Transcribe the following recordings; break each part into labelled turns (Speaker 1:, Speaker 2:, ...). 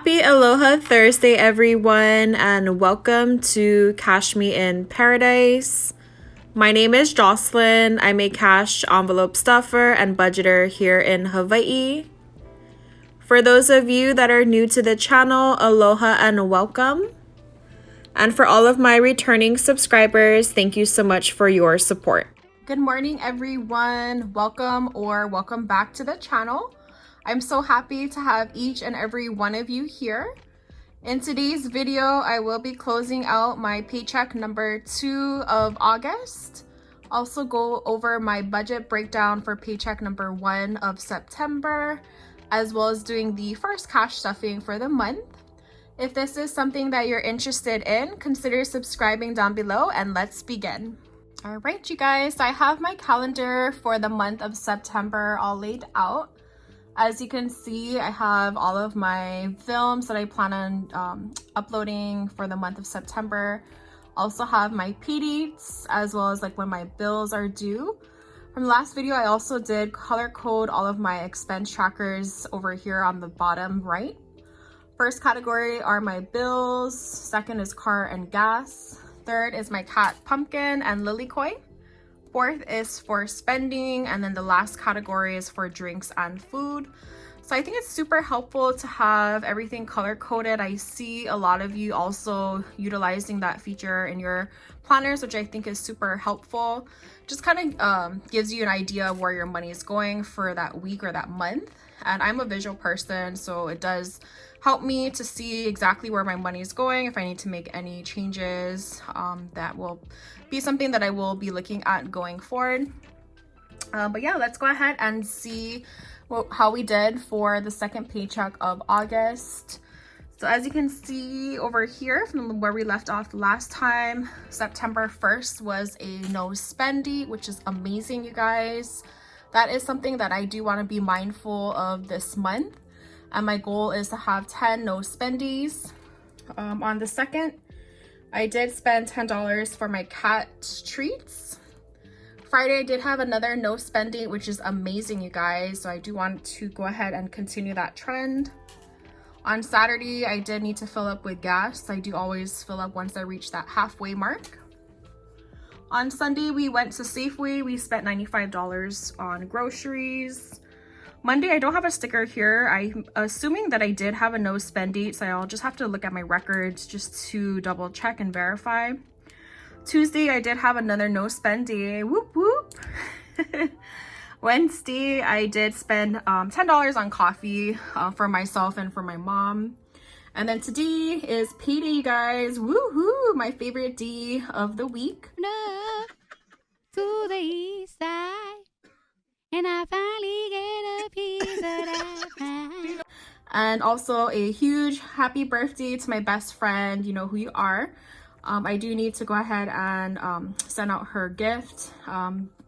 Speaker 1: Happy Aloha Thursday, everyone, and welcome to Cash Me in Paradise. My name is Jocelyn. I'm a cash envelope stuffer and budgeter here in Hawaii. For those of you that are new to the channel, aloha and welcome. And for all of my returning subscribers, thank you so much for your support. Good morning, everyone. Welcome back to the channel. I'm so happy to have each and every one of you here. In today's video, I will be closing out my paycheck number 2 of August. Also go over my budget breakdown for paycheck number 1 of September, as well as doing the first cash stuffing for the month. If this is something that you're interested in, consider subscribing down below and let's begin. All right, you guys, I have my calendar for the month of September all laid out. As you can see, I have all of my films that I plan on uploading for the month of September. Also have my pay dates as well as like when my bills are due. From the last video, I also did color code all of my expense trackers over here on the bottom right. First category are my bills. Second is car and gas. Third is my cat Pumpkin and Lilikoi. Fourth is for spending, and then the last category is for drinks and food. So I think it's super helpful to have everything color coded. I see a lot of you also utilizing that feature in your planners, which I think is super helpful. Just kind of gives you an idea of where your money is going for that week or that month. And I'm a visual person, so it does help me to see exactly where my money is going. If I need to make any changes, that will be something that I will be looking at going forward. But yeah, let's go ahead and see how we did for the second paycheck of August. So as you can see over here from where we left off last time, September 1st was a no spendy, which is amazing, you guys. That is something that I do want to be mindful of this month. And my goal is to have 10 no spendies. On the second, I did spend $10 for my cat treats. Friday, I did have another no spending, which is amazing, you guys. So I do want to go ahead and continue that trend. On Saturday, I did need to fill up with gas. I do always fill up once I reach that halfway mark. On Sunday, we went to Safeway. We spent $95 on groceries. Monday, I don't have a sticker here. I'm assuming that I did have a no spend date, so I'll just have to look at my records just to double check and verify. Tuesday, I did have another no spend day. Whoop whoop. Wednesday, I did spend $10 on coffee for myself and for my mom. And then today is payday, you guys. Woohoo! My favorite day of the week. To the east side, and I finally get a piece of that pie. And also a huge happy birthday to my best friend. You know who you are. I do need to go ahead and send out her gift.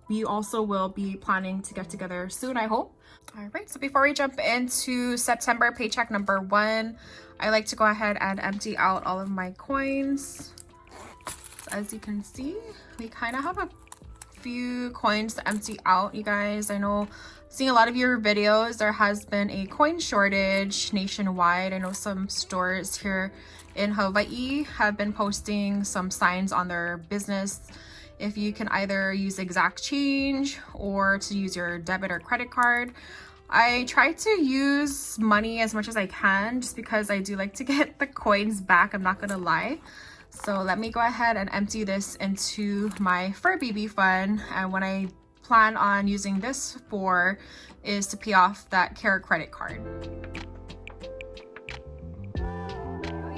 Speaker 1: We also will be planning to get together soon, I hope. All right, so before we jump into September paycheck number 1, I like to go ahead and empty out all of my coins. So as you can see, we kind of have a few coins to empty out, you guys. I know seeing a lot of your videos, there has been a coin shortage nationwide. I know some stores here in Hawaii have been posting some signs on their business if you can either use exact change or to use your debit or credit card. I try to use money as much as I can just because I do like to get the coins back, I'm not gonna lie. So let me go ahead and empty this into my fur baby fund. And what I plan on using this for is to pay off that care credit card.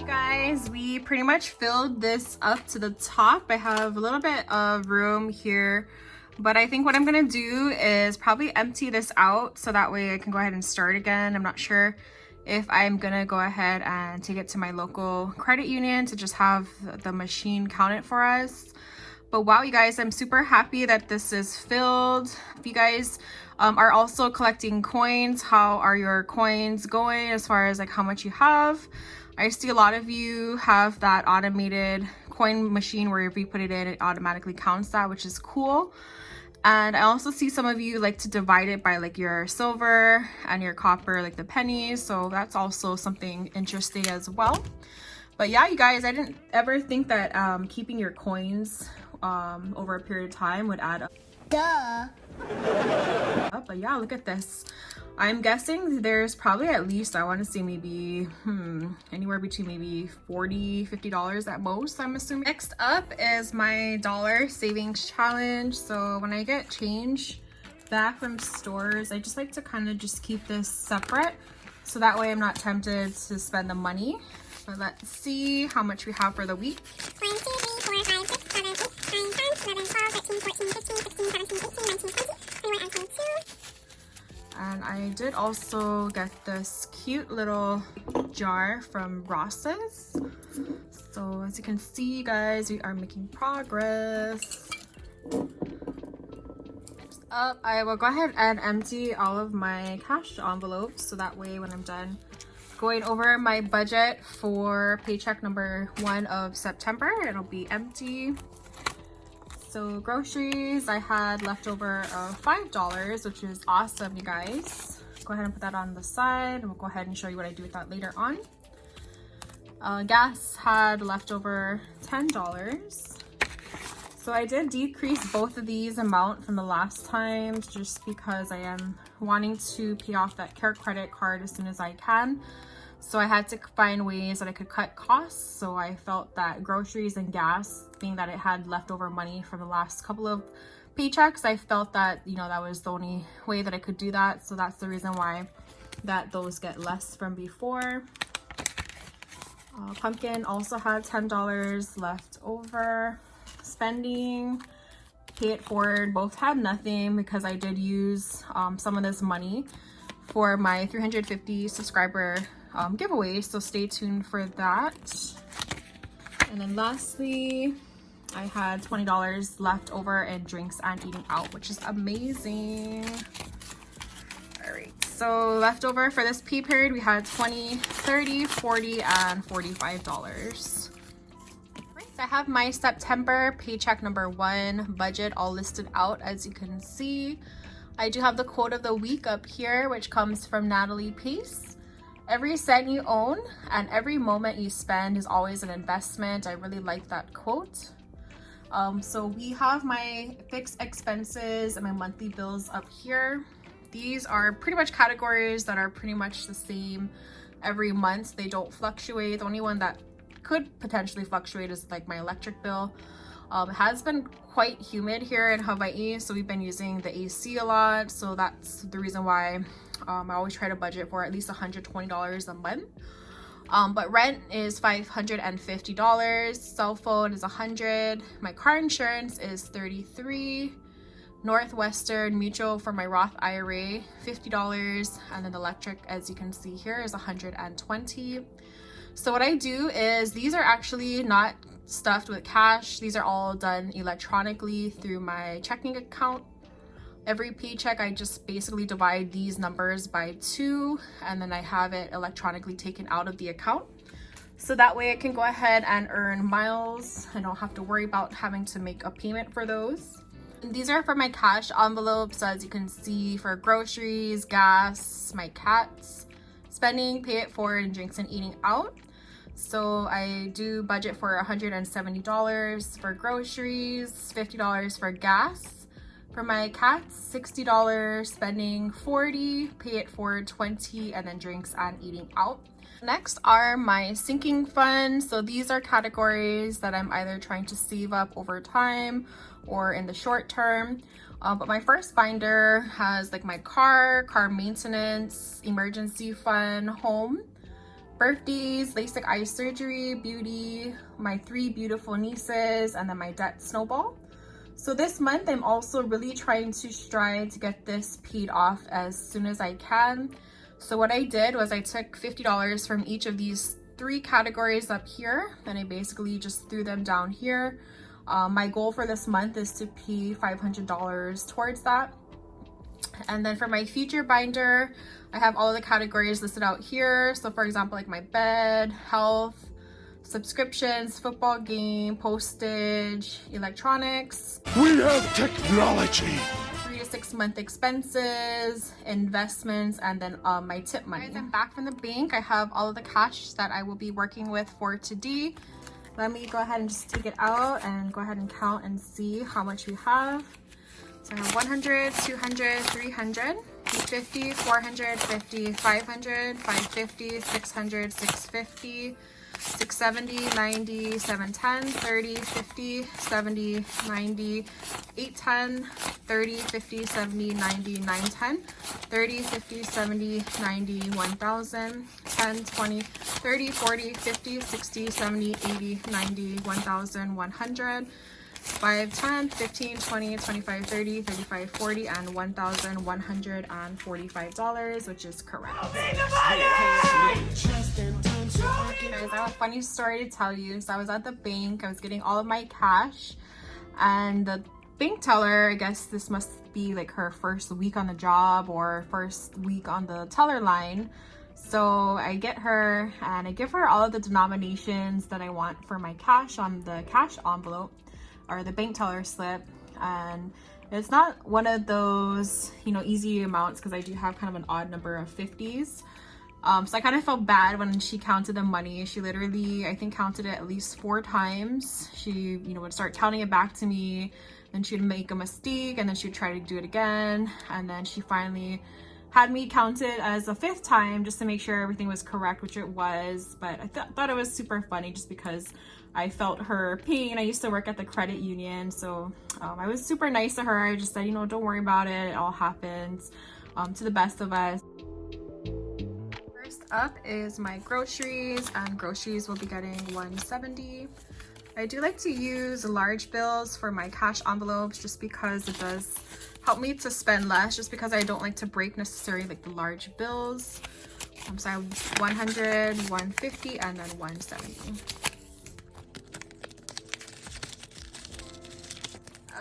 Speaker 1: Guys, we pretty much filled this up to the top. I have a little bit of room here, but I think what I'm gonna do is probably empty this out so that way I can go ahead and start again. I'm not sure if I'm gonna go ahead and take it to my local credit union to just have the machine count it for us. But wow, you guys, I'm super happy that this is filled. If you guys are also collecting coins, how are your coins going as far as like how much you have? I see a lot of you have that automated coin machine where if you put it in, it automatically counts that, which is cool. And I also see some of you like to divide it by like your silver and your copper, like the pennies. So that's also something interesting as well. But yeah, you guys, I didn't ever think that keeping your coins over a period of time would add up.
Speaker 2: Duh.
Speaker 1: But yeah, look at this. I'm guessing there's probably at least, I want to say maybe anywhere between maybe $40–50 at most, I'm assuming. Next up is my dollar savings challenge. So when I get change back from stores, I just like to kind of just keep this separate, so that way I'm not tempted to spend the money. But let's see how much we have for the week.
Speaker 2: 1, 2, 3, 4, 5, 6, 7, 8, 9, 10, 11, 12, 13, 14, 15, 16, 17, 18, 19, 20, 21, and 22.
Speaker 1: And I did also get this cute little jar from Ross's. So as you can see, guys, we are making progress. Next up, I will go ahead and empty all of my cash envelopes, so that way when I'm done going over my budget for paycheck number 1 of September, it'll be empty. So groceries, I had leftover of $5, which is awesome, you guys. Go ahead and put that on the side, and we'll go ahead and show you what I do with that later on. Gas had leftover $10. So I did decrease both of these amount from the last time, just because I am wanting to pay off that care credit card as soon as I can. So I had to find ways that I could cut costs. So I felt that groceries and gas, being that it had leftover money from the last couple of paychecks, I felt that, you know, that was the only way that I could do that. So that's the reason why that those get less from before. Pumpkin also had $10 left over. Spending, pay it forward, both had nothing, because I did use some of this money for my 350 subscriber giveaway, so stay tuned for that. And then lastly, I had $20 left over in drinks and eating out, which is amazing. All right, so leftover for this pay period, we had $20, $30, $40, and $45. I have my September paycheck number 1 budget all listed out, as you can see. I do have the quote of the week up here, which comes from Natalie Pace. Every cent you own and every moment you spend is always an investment. I really like that quote. So we have my fixed expenses and my monthly bills up here. These are pretty much categories that are pretty much the same every month. They don't fluctuate. The only one that could potentially fluctuate is like my electric bill. It has been quite humid here in Hawaii, so we've been using the AC a lot. So that's the reason why I always try to budget for at least $120 a month. But rent is $550, cell phone is $100, my car insurance is $33, Northwestern Mutual for my Roth IRA $50, and then the electric, as you can see here, is $120. So what I do is, these are actually not stuffed with cash. These are all done electronically through my checking account. Every paycheck, I just basically divide these numbers by 2, and then I have it electronically taken out of the account. So that way I can go ahead and earn miles. I don't have to worry about having to make a payment for those. And these are for my cash envelopes, as you can see, for groceries, gas, my cats, spending, pay it forward, and drinks and eating out. So I do budget for $170 for groceries, $50 for gas. For my cats, $60, spending $40, pay it forward $20, and then drinks and eating out. Next are my sinking funds. So these are categories that I'm either trying to save up over time or in the short term. But my first binder has like my car maintenance, emergency fund, home, birthdays, LASIK eye surgery, beauty, my 3 beautiful nieces, and then my debt snowball. So this month, I'm also really trying to strive to get this paid off as soon as I can. So what I did was I took $50 from each of these 3 categories up here, and I basically just threw them down here. My goal for this month is to pay $500 towards that. And then for my future binder, I have all the categories listed out here. So for example, like my bed, health, subscriptions, football game, postage, electronics.
Speaker 3: We have technology.
Speaker 1: 3 to 6 month expenses, investments, and then my tip money. Guys, I'm back from the bank. I have all of the cash that I will be working with for today. Let me go ahead and just take it out and go ahead and count and see how much we have. So I have 100, 200, 300, 350, 450, 500, 550, 600, 650, 670, 90, 710, 30, 50, 70, 90, 810, 30, 50, 70, 90, 910, 30, 50, 70, 90, 1000, 10, 20, 30, 40, 50, 60, 70, 80, 90, 1000, 100, 5, 10, 15, 20, 25, 30, 35, 40, and $1,145, which is correct. Guys, I have a funny story to tell you. So I was at the bank, I was getting all of my cash, and the bank teller, I guess this must be like her first week on the job or first week on the teller line. So I get her and I give her all of the denominations that I want for my cash on the cash envelope or the bank teller slip. And it's not one of those, you know, easy amounts because I do have kind of an odd number of 50s. So I kind of felt bad when she counted the money. She literally, I think, counted it at least 4 times. She, you know, would start counting it back to me, then she'd make a mistake, and then she'd try to do it again. And then she finally had me count it as a 5th time just to make sure everything was correct, which it was. But I thought it was super funny just because I felt her pain. I used to work at the credit union, so I was super nice to her. I just said, you know, don't worry about it. It all happens to the best of us. Up is my groceries, and groceries will be getting $170. I do like to use large bills for my cash envelopes just because it does help me to spend less, just because I don't like to break necessarily like the large bills. So I have 100, 150, and then 170.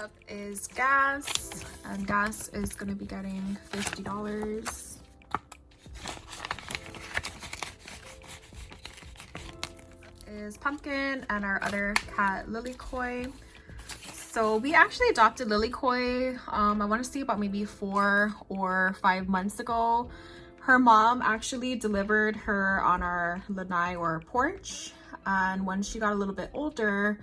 Speaker 1: Up is gas, and gas is going to be getting $50. Is pumpkin, and our other cat Lilikoi. So we actually adopted Lilikoi I want to say about maybe 4 or 5 months ago. Her mom actually delivered her on our lanai or porch, and when she got a little bit older,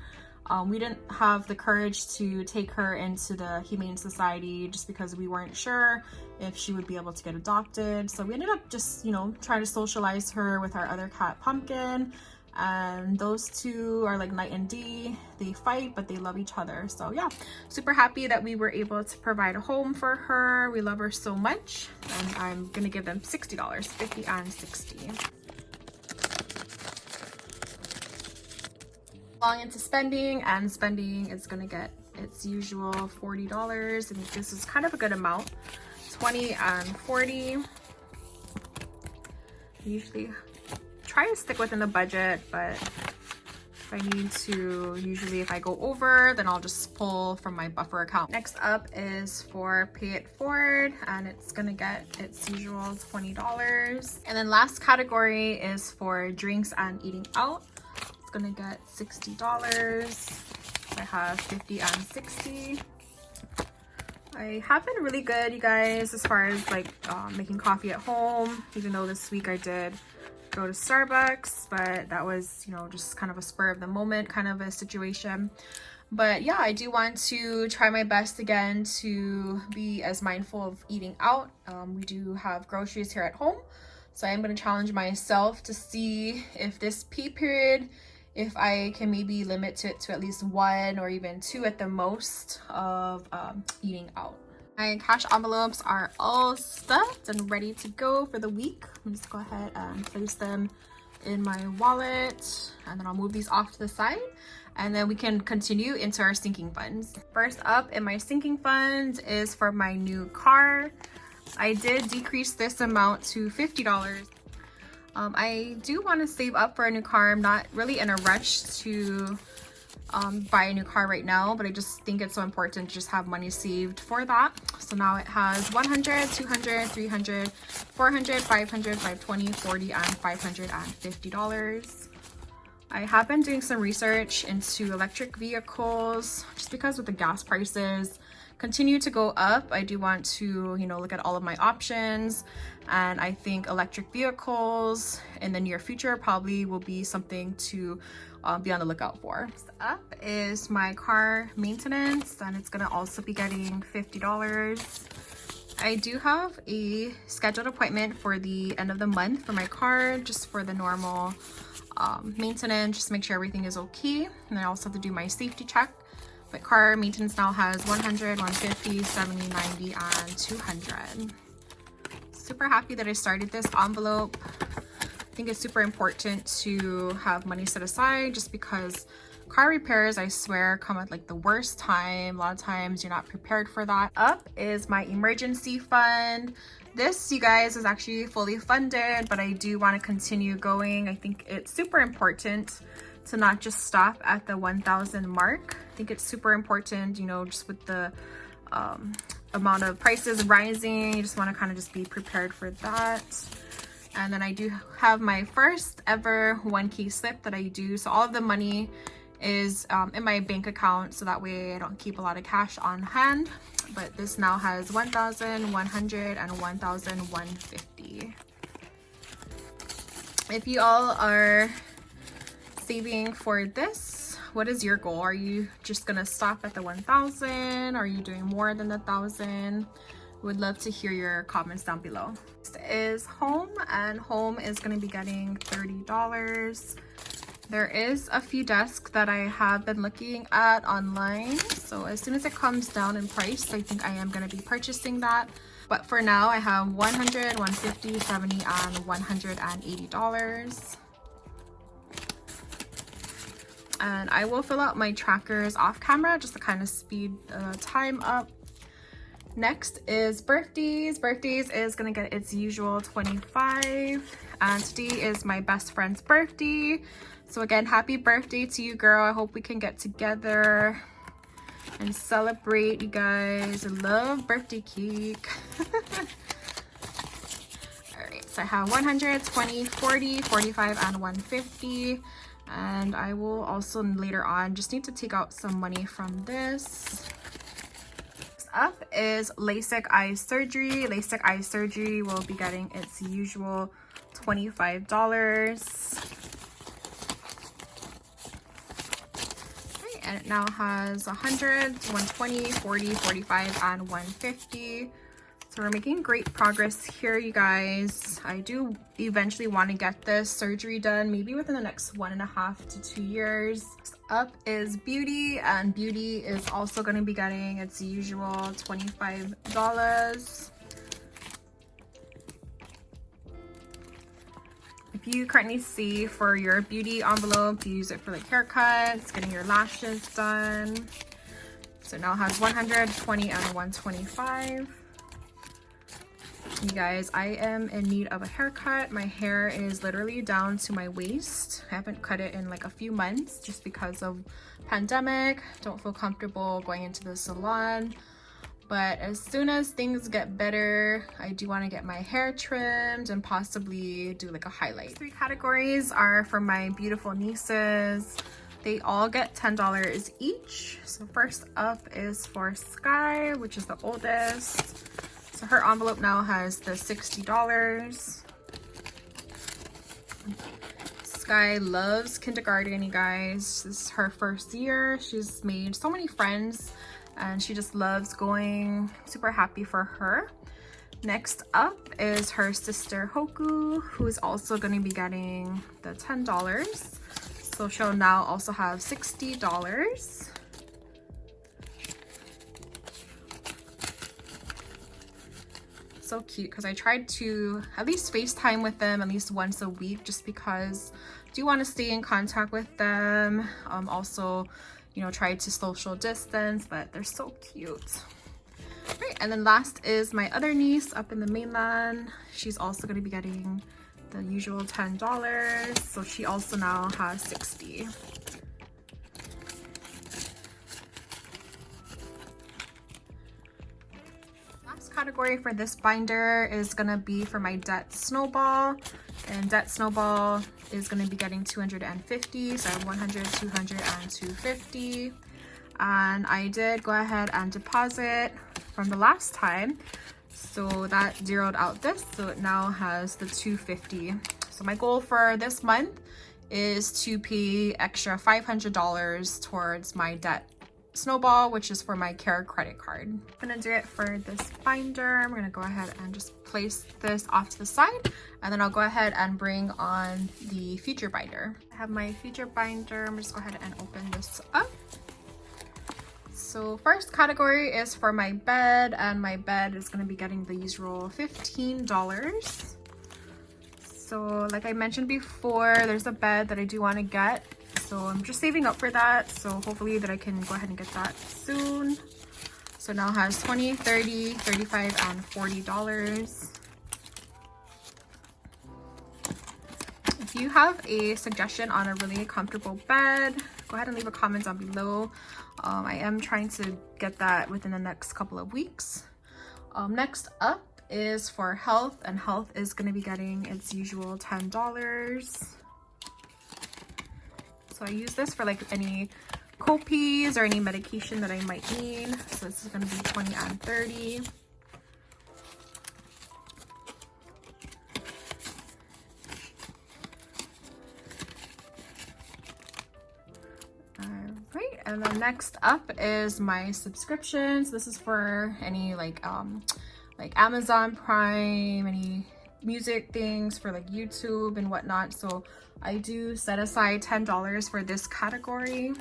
Speaker 1: we didn't have the courage to take her into the Humane Society just because we weren't sure if she would be able to get adopted. So we ended up just, you know, trying to socialize her with our other cat Pumpkin. And those two are like night and day. They fight, but they love each other. So yeah, super happy that we were able to provide a home for her. We love her so much, and I'm gonna give them $60, 50 and 60. Long into spending, and spending is gonna get its usual $40, and this is kind of a good amount. 20 and 40. Usually try to stick within the budget, but if I need to, usually if I go over, then I'll just pull from my buffer account. Next up is for Pay It Forward, and it's gonna get its usual $20. And then last category is for drinks and eating out. It's gonna get $60. I have 50 and 60. I have been really good, you guys, as far as like making coffee at home, even though this week I did go to Starbucks, but that was, you know, just kind of a spur of the moment kind of a situation. But yeah, I do want to try my best again to be as mindful of eating out. We do have groceries here at home, so I'm going to challenge myself to see if this pay period, if I can maybe limit it to at least 1 or even 2 at the most of eating out. My cash envelopes are all stuffed and ready to go for the week. I'm just go ahead and place them in my wallet, and then I'll move these off to the side, and then we can continue into our sinking funds. First up in my sinking funds is for my new car. I did decrease this amount to $50. I do want to save up for a new car. I'm not really in a rush to buy a new car right now, but I just think it's so important to just have money saved for that. So now it has 100, 200, 300, 400, 500, 520, 40, and $550. I have been doing some research into electric vehicles just because with the gas prices continue to go up. I do want to, you know, look at all of my options, and I think electric vehicles in the near future probably will be something to be on the lookout for. Next up is my car maintenance, and it's gonna also be getting $50. I do have a scheduled appointment for the end of the month for my car, just for the normal maintenance, just to make sure everything is okay. And I also have to do my safety check. My car maintenance now has 100, 150, 70, 90, and 200. Super happy that I started this envelope. I think it's super important to have money set aside, just because car repairs, I swear, come at like the worst time. A lot of times you're not prepared for that. Up is my emergency fund. This, you guys, is actually fully funded, but I do want to continue going. I think it's super important to not just stop at the 1,000 mark. I think it's super important, you know, just with the amount of prices rising, you just want to kind of just be prepared for that. And then I do have my first ever 1K slip that I do. So all of the money is in my bank account, so that way I don't keep a lot of cash on hand. But this now has 1,100 and 1,150. If you all are saving for this, what is your goal? Are you just gonna stop at the 1,000? Are you doing more than the 1,000? Would love to hear your comments down below. Next is home, and home is going to be getting $30. There is a few desks that I have been looking at online, so as soon as it comes down in price, I think I am going to be purchasing that. But for now, I have 100, 150, 70, and $180. And I will fill out my trackers off camera just to kind of speed time up. Next is birthdays. Birthdays is gonna get its usual 25, and today is my best friend's birthday. So again, happy birthday to you, girl. I hope we can get together and celebrate, you guys. I love birthday cake. All right, so I have 100, 20, 40, 45, and 150. And I will also later on just need to take out some money from this. Up is LASIK eye surgery. LASIK eye surgery will be getting its usual $25. Okay, and it now has 100, 120, 40, 45, and 150. So we're making great progress here, you guys. I do eventually want to get this surgery done, maybe within the next 1.5 to 2 years. Next up is beauty, and beauty is also going to be getting its usual $25. If you currently see for your beauty envelope, you use it for like haircuts, getting your lashes done. So now it has 100, 20, and 125. You guys, I am in need of a haircut. My hair is literally down to my waist. I haven't cut it in like a few months just because of pandemic. Don't feel comfortable going into the salon. But as soon as things get better, I do want to get my hair trimmed and possibly do like a highlight. 3 categories are for my beautiful nieces. They all get $10 each. So first up is for Sky, which is the oldest. So her envelope now has the $60. Sky loves kindergarten, you guys. This is her first year. She's made so many friends and she just loves going. Super happy for her. Next up is her sister Hoku, who's also going to be getting the $10. So she'll now also have $60. So cute, because I tried to at least FaceTime with them at least once a week, just because I do want to stay in contact with them. Also, you know, try to social distance, but they're so cute. Right, and then last is my other niece up in the mainland. She's also going to be getting the usual $10, so she also now has 60. Last category for this binder is gonna be for my debt snowball, and debt snowball is gonna be getting 250, so I have 100, 200, and 250. And I did go ahead and deposit from the last time, so that zeroed out this, so it now has the 250. So my goal for this month is to pay extra $500 towards my debt snowball, which is for my care credit card. I'm gonna do it for this binder. I'm gonna go ahead and just place this off to the side, and then I'll go ahead and bring on the future binder. I have my future binder. I'm just go ahead and open this up. So first category is for my bed, and my bed is gonna be getting the usual $15. So like I mentioned before, there's a bed that I do want to get, so I'm just saving up for that, so hopefully that I can go ahead and get that soon. So now it has $20, $30, $35, and $40. If you have a suggestion on a really comfortable bed, go ahead and leave a comment down below. I am trying to get that within the next couple of weeks. Next up is for health, and health is going to be getting its usual $10. So I use this for like any copies or any medication that I might need. So this is going to be 20 and 30. Alright, and then next up is my subscriptions. This is for any like Amazon Prime, any music things for like YouTube and whatnot. So I do set aside $10 for this category.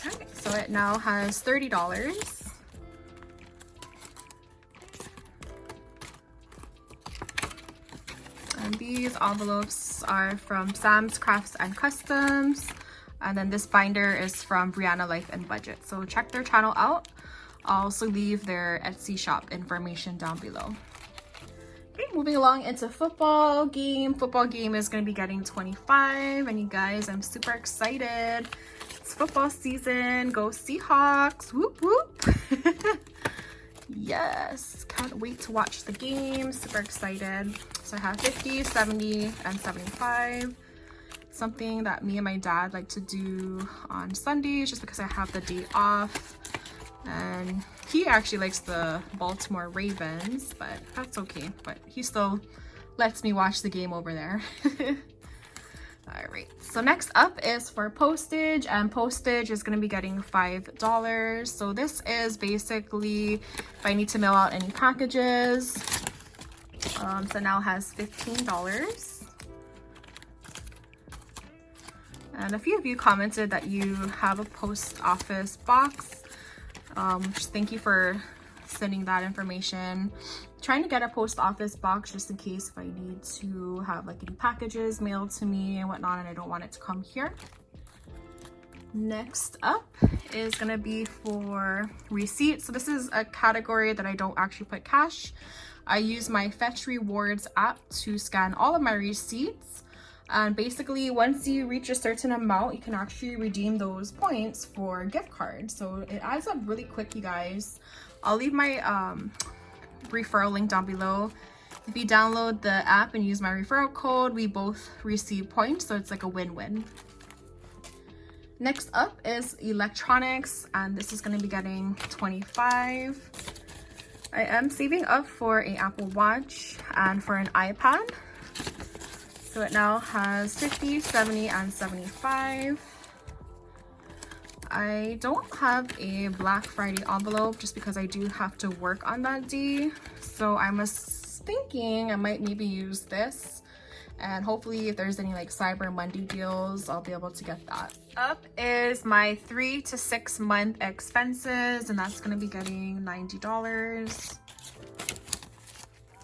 Speaker 1: Okay, so it now has $30. And these envelopes are from Sam's Crafts and Customs. And then this binder is from Brianna Life and Budget. So check their channel out. I'll also leave their Etsy shop information down below. Okay, moving along into football game. Football game is going to be getting 25. And you guys, I'm super excited. It's football season. Go Seahawks. Whoop, whoop. Yes, can't wait to watch the game. Super excited. So I have 50, 70, and 75. Something that me and my dad like to do on Sundays just because I have the day off. And he actually likes the Baltimore Ravens, but that's okay. But he still lets me watch the game over there. All right, so next up is for postage, and postage is going to be getting $5. So this is basically if I need to mail out any packages. So now it has $15. And a few of you commented that you have a post office box. Just thank you for sending that information. Trying to get a post office box just in case if I need to have like any packages mailed to me and whatnot, and I don't want it to come here. Next up is gonna be for receipts. So this is a category that I don't actually put cash. I use my Fetch Rewards app to scan all of my receipts. And basically, once you reach a certain amount, you can actually redeem those points for gift cards. So it adds up really quick, you guys. I'll leave my referral link down below. If you download the app and use my referral code, we both receive points, so it's like a win-win. Next up is electronics, and this is going to be getting 25. I am saving up for an Apple Watch and for an iPad. So it now has 50, 70, and 75. I don't have a Black Friday envelope just because I do have to work on that day. So I was thinking I might maybe use this. And hopefully if there's any like Cyber Monday deals, I'll be able to get that. Up is my 3 to 6 month expenses, and that's gonna be getting $90.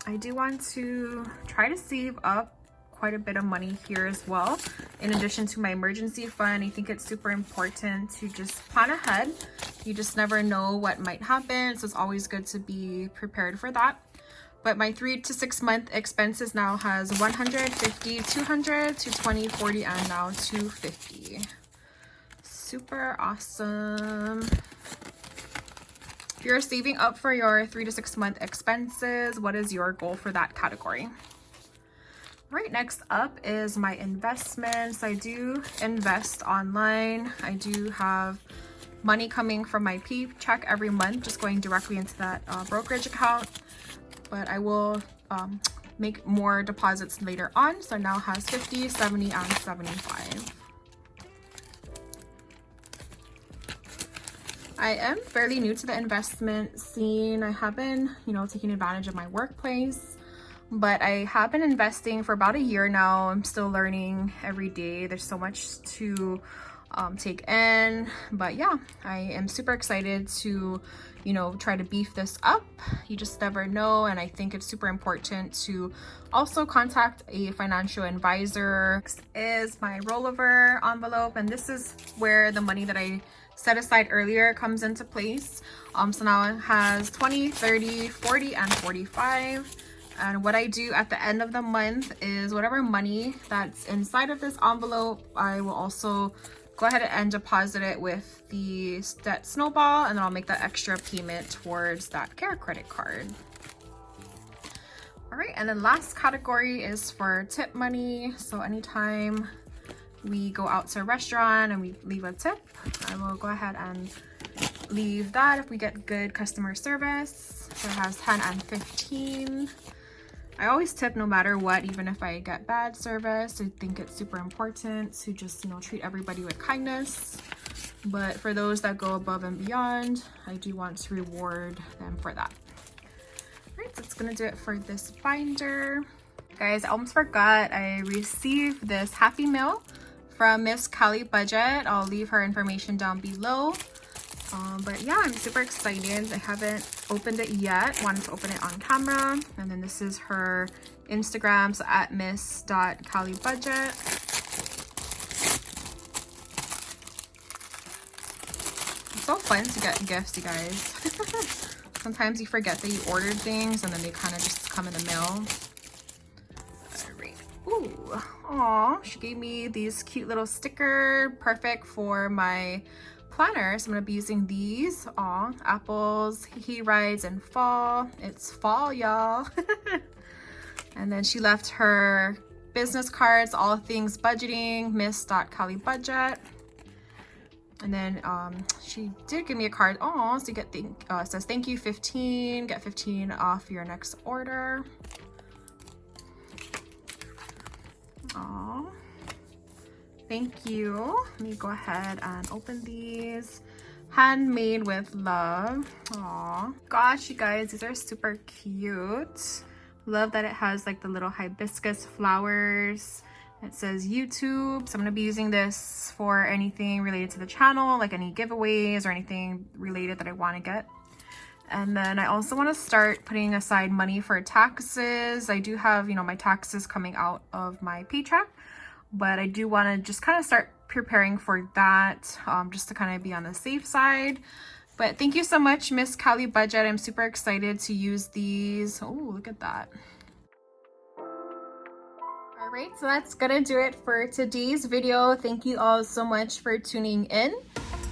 Speaker 1: I do want to try to save up quite a bit of money here as well. In addition to my emergency fund, I think it's super important to just plan ahead. You just never know what might happen, so it's always good to be prepared for that. But my 3 to 6 month expenses now has 150, 200, 220, 40, and now 250. super awesome. If you're saving up for your 3 to 6 month expenses, what is your goal for that category? Right, next up is my investments. I do invest online. I do have money coming from my paycheck every month, just going directly into that brokerage account. But I will make more deposits later on. So now has 50, 70, and 75. I am fairly new to the investment scene. I have been, taking advantage of my workplace, but I have been investing for about a year now. I'm still learning every day. There's so much to take in, but yeah, I am super excited to, try to beef this up. You just never know, and I think it's super important to also contact a financial advisor. Next is my rollover envelope, and this is where the money that I set aside earlier comes into place. So now it has 20, 30, 40, and 45. And what I do at the end of the month is whatever money that's inside of this envelope, I will also go ahead and deposit it with the debt snowball, and then I'll make that extra payment towards that care credit card. All right, and then last category is for tip money. So anytime we go out to a restaurant and we leave a tip, I will go ahead and leave that if we get good customer service. So it has 10 and 15. I always tip no matter what, even if I get bad service. I think it's super important to just, treat everybody with kindness. But for those that go above and beyond, I do want to reward them for that. All right, so it's gonna do it for this binder. Guys, I almost forgot, I received this Happy Meal from Ms.CaliBudget. I'll leave her information down below. But yeah, I'm super excited. I haven't opened it yet. Wanted to open it on camera. And then this is her Instagram, so at Ms.CaliBudget. It's so fun to get gifts, you guys. Sometimes you forget that you ordered things and then they kind of just come in the mail. Ooh, aw, she gave me these cute little sticker, perfect for my planner. So I'm gonna be using these. Aw, apples, he rides in fall. It's fall, y'all. And then she left her business cards, all things budgeting, Ms.CaliBudget. And then she did give me a card. Oh, so you get it says thank you 15, get 15 off your next order. Oh, thank you. Let me go ahead and open these. Handmade with love. Aw, gosh, you guys, these are super cute. Love that it has like the little hibiscus flowers. It says YouTube, so I'm gonna be using this for anything related to the channel, like any giveaways or anything related that I want to get. And then I also want to start putting aside money for taxes. I do have, my taxes coming out of my paycheck, but I do want to just kind of start preparing for that, just to kind of be on the safe side. But thank you so much, Ms.CaliBudget. I'm super excited to use these. Oh, look at that. All right, so that's gonna do it for today's video. Thank you all so much for tuning in.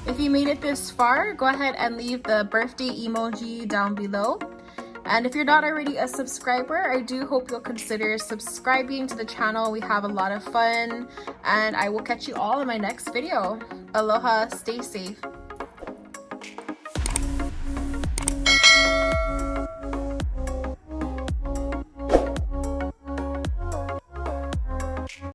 Speaker 1: If you made it this far, go ahead and leave the birthday emoji down below. And if you're not already a subscriber, I do hope you'll consider subscribing to the channel. We have a lot of fun, and I will catch you all in my next video. Aloha, stay safe.